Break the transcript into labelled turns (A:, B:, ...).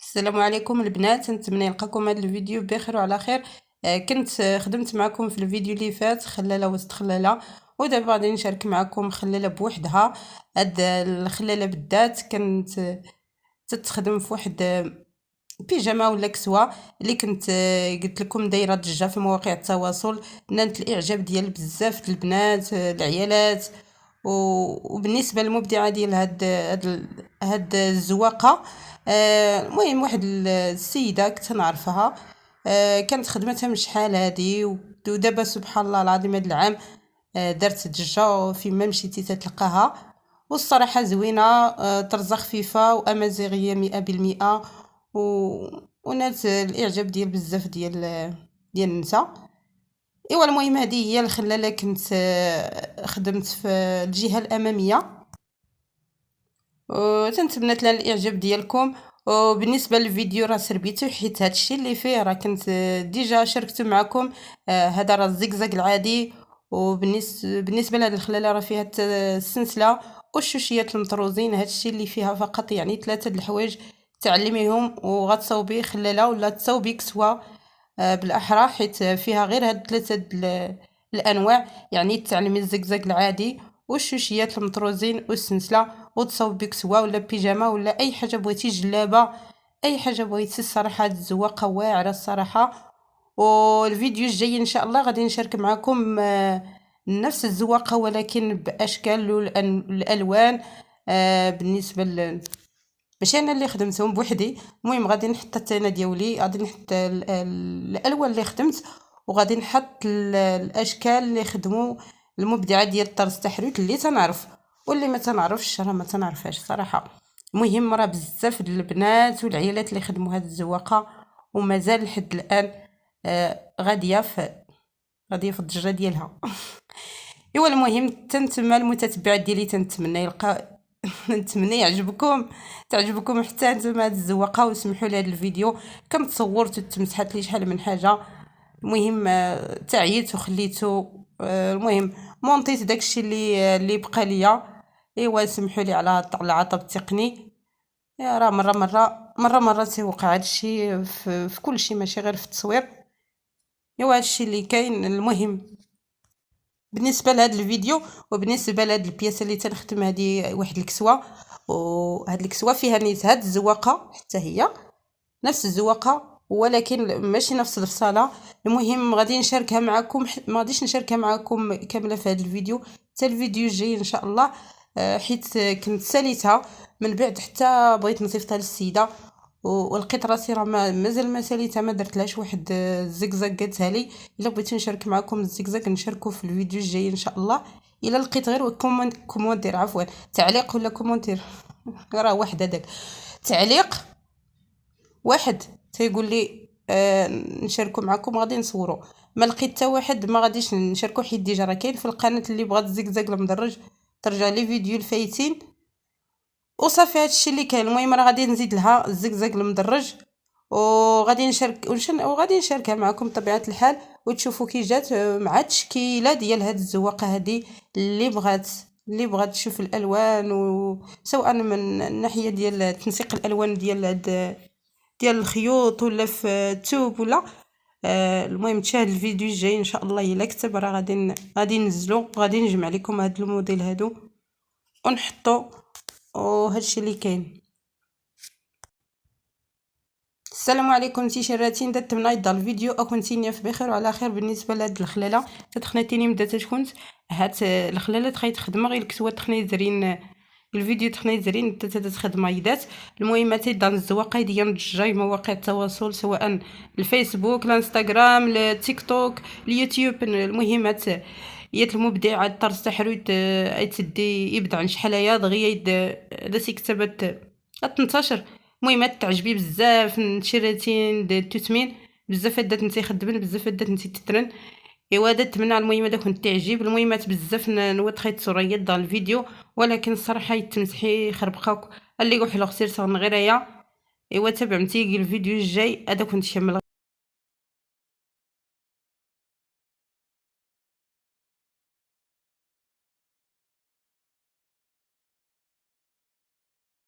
A: السلام عليكم البنات، نتمنى يلقاكم هذا الفيديو بخير وعلى خير. كنت خدمت معكم في الفيديو اللي فات خلاله وسط خلاله، ودابا غادي نشارك معكم خلاله بوحدها. هاد الخلاله بالذات كانت تتخدم في واحد بيجاما ولا كسوه اللي كنت قلت لكم دايره ضجه في مواقع التواصل. نالت الاعجاب ديال بزاف البنات العيالات، وبالنسبه للمبدعه ديال هاد الزواقه. المهم واحد السيده كنت نعرفها، كانت خدمتها من شحال هادي، ودابا سبحان الله العظيم هاد العام دارت ضجه فيما مشيتي تتلقاها. والصراحه زوينه، طرزه خفيفه وامازيغيه 100%، ونالت الاعجاب ديال بزاف ديال النساء. ايوا المهم هذه هي الخلاله كنت خدمت في الجهه الاماميه، وتنتمنى تنال الاعجاب ديالكم. وبالنسبه للفيديو راه سربيتو حيت هادشي اللي فيه راه كنت ديجا شاركته معكم. هذا راه الزقزاق العادي. وبالنسبه لهاد الخلاله راه فيها السلسله والشوشيات المطروزين، هادشي اللي فيها فقط يعني 3 د الحوايج تعلميهم وغتصاوبي خلاله ولا تصاوبي كسوه. بالاحرى حيت فيها غير هاد 3 الانواع، يعني تعلمي الزقزاق العادي والشوشيات المطروزين والسلسله، وتصاوب بكسوه ولا بيجاما ولا اي حاجه بغيتي، جلابه اي حاجه بغيتي. الصراحه هاد الزواقه واعره الصراحه. والفيديو الجاي ان شاء الله غادي نشارك معكم نفس الزواقه ولكن باشكال والالوان. بالنسبه ماشي انا اللي خدمتهم بوحدي، المهم غادي نحط التانه ديالي، غادي نحط الالوان اللي خدمت، وغادي نحط الاشكال اللي خدموا المبدعه ديال الطرز تحريت اللي تنعرف، واللي ما تنعرفش راه ما تنعرفهاش صراحه. المهم راه بزاف د البنات والعيالات اللي خدموا هذه الزواقه، ومازال لحد الان غاديه في الضجه ديالها. ايوا المهم تنتمى المتتبعات ديالي تنتمنى يلقى نتمنى تعجبكم حتى نتوما هاد الزواقه. وسمحوا لي هاد الفيديو كم تصورت وتمسحت لي شحال من حاجه. المهم تعييت وخليته، المهم مونطيت داكشي اللي بقى ليا. ايوا سمحوا لي على العطب التقني. يا راه مره تيوقع هادشي في كل شيء، ماشي غير في التصوير. ايوا هادشي اللي كاين. المهم بالنسبه لهذا الفيديو وبالنسبه لهاد البياسه اللي تنخدم، هذه واحد الكسوه، وهاد الكسوه فيها نيت هاد الزواقه حتى هي نفس الزواقه ولكن ماشي نفس الفصاله. المهم غادي نشاركها معكم، ما غاديش نشاركها معكم كامله في هذا الفيديو، حتى الفيديو الجاي ان شاء الله. حيت كنت ساليتها من بعد حتى بغيت نصيفطها للسيده، ولقيت راسي راه مازال ما ساليتها، ما درتلهاش واحد الزقزاق قالتها لي. الا بغيت نشارك معكم الزقزاق نشاركو في الفيديو الجاي ان شاء الله. الا لقيت غير كومونتير، عفوا تعليق ولا كومونتير راه واحد هذاك تعليق واحد تيقول لي نشاركو معكم غادي نصورو. ما لقيت حتى واحد ما غاديش نشاركو، حيت ديجا راه كاين في القناه اللي بغات الزقزاق المدرج ترجع لي فيديو الفايتين وصافي. هادشي اللي كاين. المهم راه غادي نزيد لها الزقزاق المدرج، وغادي وغادي نشاركها معكم بطبيعه الحال، وتشوفوا كي جات مع التشكيله ديال هاد الزواقه هذه. اللي بغات تشوف الالوان، وسواء من الناحيه ديال تنسيق الالوان ديال الخيوط ولا في الثوب ولا المهم تشاهد الفيديو الجاي ان شاء الله. الا كتب راه غادي ننزلو، غادي نجمع لكم هاد الموديل هادو ونحطو، وهادشي اللي كاين. السلام عليكم تيشراتين دات من ايضا الفيديو اكونتينيا في بخير وعلى خير. بالنسبه لهاد الخلاله تتخناتيني مدة تكونت هاد الخلاله تخيط خدمه غير الكسوه تخني زرين الفيديو تخني زرين تتخدم ايدات. المهم تيدان الزواقه ديال الجاي مواقع التواصل سواء الفيسبوك الانستغرام التيك توك اليوتيوب. المهم يات المبدع الطرز تحريت تدي يبدع شحال دغيا داسي كتبت تنتشر. المهم تعجبي بزاف نشراتين التثمين بزاف دات نتي خدمن بزاف دات نتي تترن. ايوا دات نتمنى المهم داك التعجيب. المهم بزاف نوض خيط صوريات دال الفيديو، ولكن الصراحه يتمسحي خربقاك اللي يقول حلو خسير صغن غير هي. ايوا تابعتي الفيديو الجاي هذا كنت شامل.